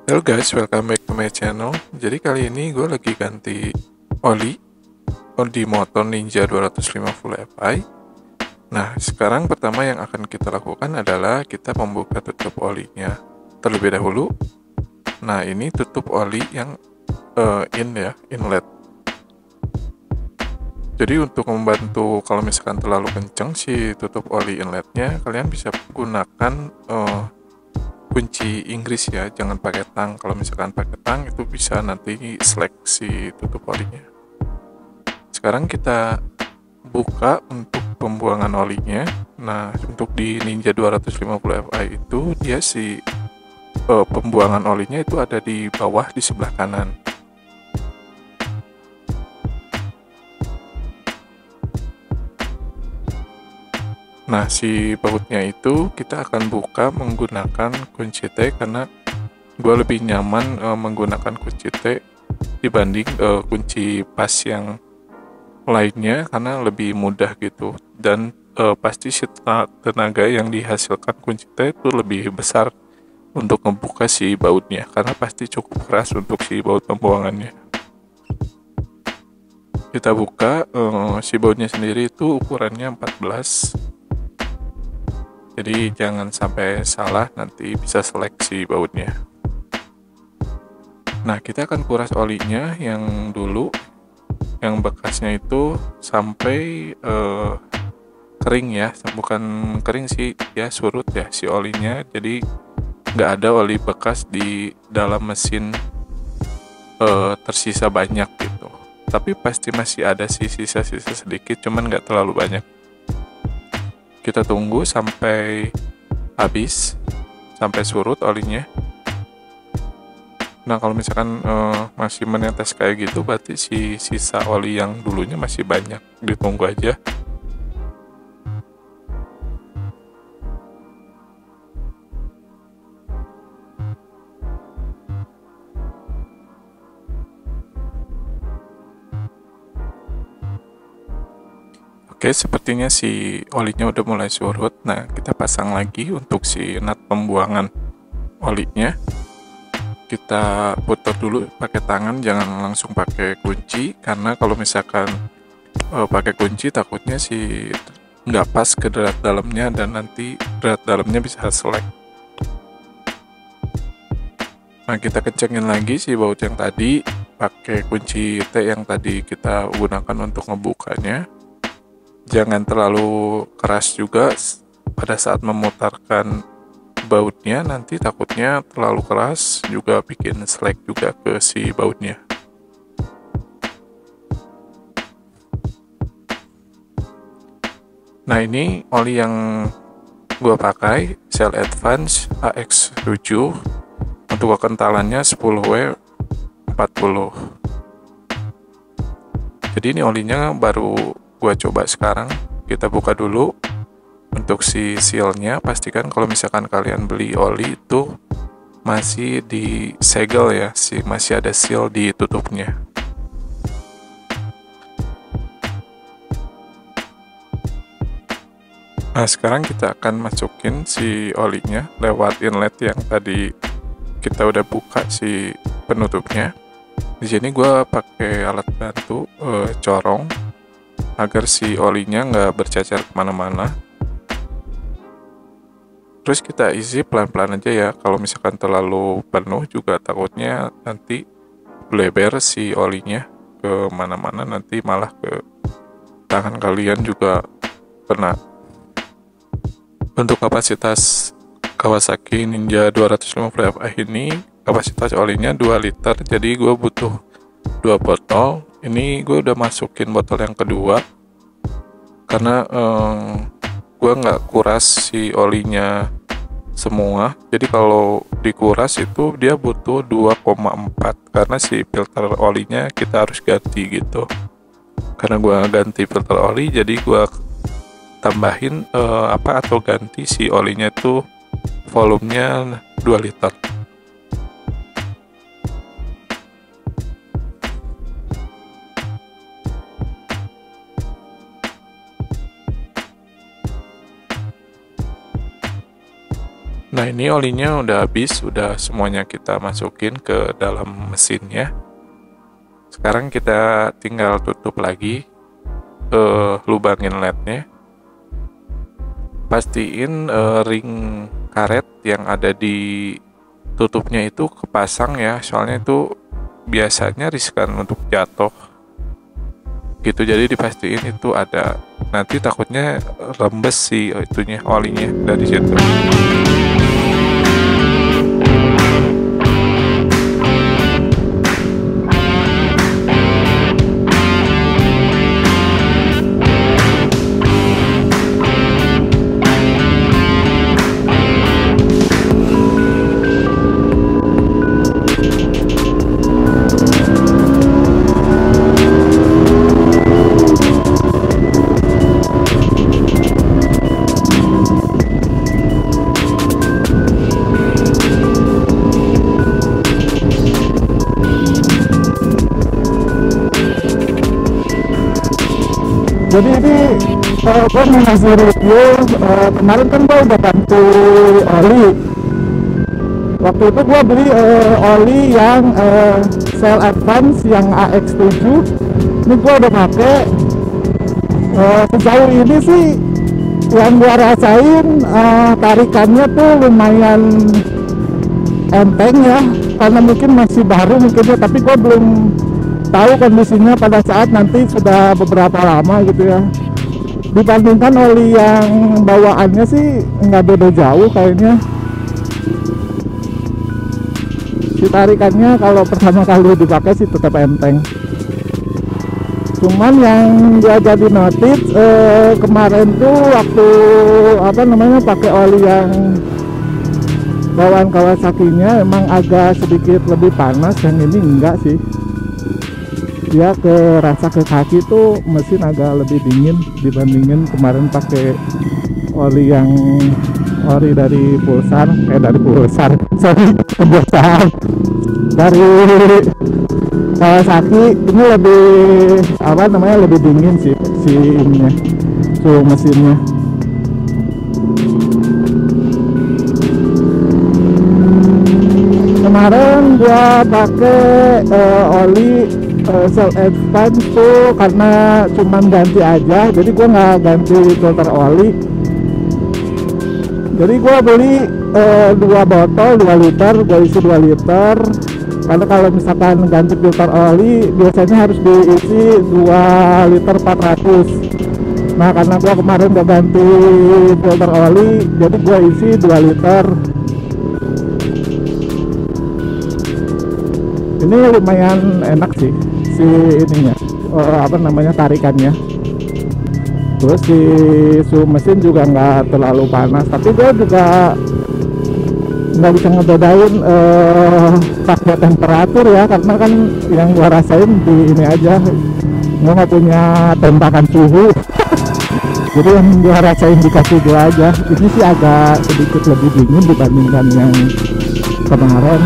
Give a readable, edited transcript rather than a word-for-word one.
Halo guys, welcome back to my channel. Jadi kali ini gue lagi ganti oli di motor Ninja 250 Fi. Nah, sekarang pertama yang akan kita lakukan adalah kita membuka tutup olinya terlebih dahulu. Nah, ini tutup oli yang inlet. Jadi untuk membantu kalau misalkan terlalu kencang si tutup oli inletnya, kalian bisa gunakan kunci Inggris ya, jangan pakai tang. Kalau misalkan pakai tang itu bisa nanti seleksi tutup olinya. Sekarang kita buka untuk pembuangan olinya. Nah, untuk di Ninja 250 Fi itu dia pembuangan olinya itu ada di bawah di sebelah kanan. Nah, si bautnya itu kita akan buka menggunakan kunci T karena gue lebih nyaman menggunakan kunci T dibanding kunci pas yang lainnya karena lebih mudah gitu, dan pasti tenaga yang dihasilkan kunci T itu lebih besar untuk membuka si bautnya karena pasti cukup keras untuk si baut pembuangannya. Kita buka, si bautnya sendiri itu ukurannya 14, jadi jangan sampai salah, nanti bisa seleksi bautnya. Nah, kita akan kuras olinya yang dulu, yang bekasnya itu sampai kering ya, bukan kering sih ya, surut ya si olinya, jadi nggak ada oli bekas di dalam mesin tersisa banyak gitu. Tapi pasti masih ada sih sisa-sisa sedikit, cuman nggak terlalu banyak. Kita tunggu sampai habis, sampai surut olinya. Nah, kalau misalkan masih menetes kayak gitu, berarti si sisa oli yang dulunya masih banyak. Ditunggu aja. Oke, sepertinya si olinya udah mulai surut. Nah, kita pasang lagi untuk si nut pembuangan olinya. Kita putar dulu pakai tangan, jangan langsung pakai kunci, karena kalau misalkan pakai kunci takutnya si nggak pas ke drat dalamnya dan nanti drat dalamnya bisa selek. Nah, kita kencengin lagi si baut yang tadi pakai kunci T yang tadi kita gunakan untuk ngebukanya. Jangan terlalu keras juga pada saat memutarkan bautnya, nanti takutnya terlalu keras juga bikin selek juga ke si bautnya. Nah, ini oli yang gua pakai Shell Advance AX7 untuk kekentalannya 10W 40. Jadi ini olinya baru gua coba sekarang. Kita buka dulu untuk si sealnya. Pastikan kalau misalkan kalian beli oli itu masih disegel ya, masih ada seal di tutupnya. Nah, sekarang kita akan masukin si olinya lewat inlet yang tadi kita udah buka si penutupnya. Di sini gue pakai alat bantu corong agar si olinya nggak bercacar kemana-mana. Terus kita isi pelan-pelan aja ya. Kalau misalkan terlalu penuh juga takutnya nanti bleber si olinya ke mana-mana, nanti malah ke tangan kalian juga kena. Untuk kapasitas Kawasaki Ninja 250 Fi ini, kapasitas olinya 2 liter, jadi gue butuh 2 botol. Ini gue udah masukin botol yang kedua karena gue nggak kuras si olinya semua, jadi kalau dikuras itu dia butuh 2,4 karena si filter olinya kita harus ganti gitu. Karena gue ganti filter oli, jadi gue tambahin atau ganti si olinya itu volumenya 2 liter. Nah, ini olinya udah habis, udah semuanya kita masukin ke dalam mesinnya. Sekarang kita tinggal tutup lagi, lubangin lednya. Pastiin ring karet yang ada di tutupnya itu kepasang ya, soalnya itu biasanya riskan untuk jatuh gitu, jadi dipastiin itu ada, nanti takutnya rembes sih itunya, olinya dari situ. Jadi ini gue mau ngasih review, kemarin kan gue udah ganti oli. Waktu itu gue beli oli yang Shell Advance yang AX7. Ini gue udah pakai. Sejauh ini sih yang gue rasain tarikannya tuh lumayan enteng ya, karena mungkin masih baru mungkin ya, tapi gue belum tahu kondisinya pada saat nanti sudah beberapa lama gitu ya. Dibandingkan oli yang bawaannya sih nggak beda jauh kayaknya. Si tarikannya kalau pertama kali dipakai sih tetap enteng. Cuman yang gua jadi notice kemarin tuh waktu pakai oli yang bawaan Kawasaki-nya emang agak sedikit lebih panas, yang ini enggak sih. Dia rasa ke kaki tuh mesin agak lebih dingin dibandingin kemarin pakai oli yang ori dari Pulsar, sorry, kebiasaan dari Kawasaki. Ini lebih lebih dingin sih si ininya, suhu mesinnya. Kemarin gua pakai oli Shell Advance tuh karena cuman ganti aja, jadi gua nggak ganti filter oli. Jadi gua beli 2 botol 2 liter, gua isi 2 liter. Karena kalau misalkan ganti filter oli biasanya harus diisi 2 liter 400. Nah, karena gua kemarin udah ganti filter oli, jadi gua isi 2 liter. Ini lumayan enak sih si ininya, tarikannya. Terus si suhu mesin juga nggak terlalu panas, tapi gue juga nggak bisa ngebedain pakai temperatur ya, karena kan yang gue rasain di ini aja, gue nggak punya tembakan suhu. Jadi yang gue rasain di kaki gue aja. Ini sih agak sedikit lebih dingin dibandingkan yang kemarin.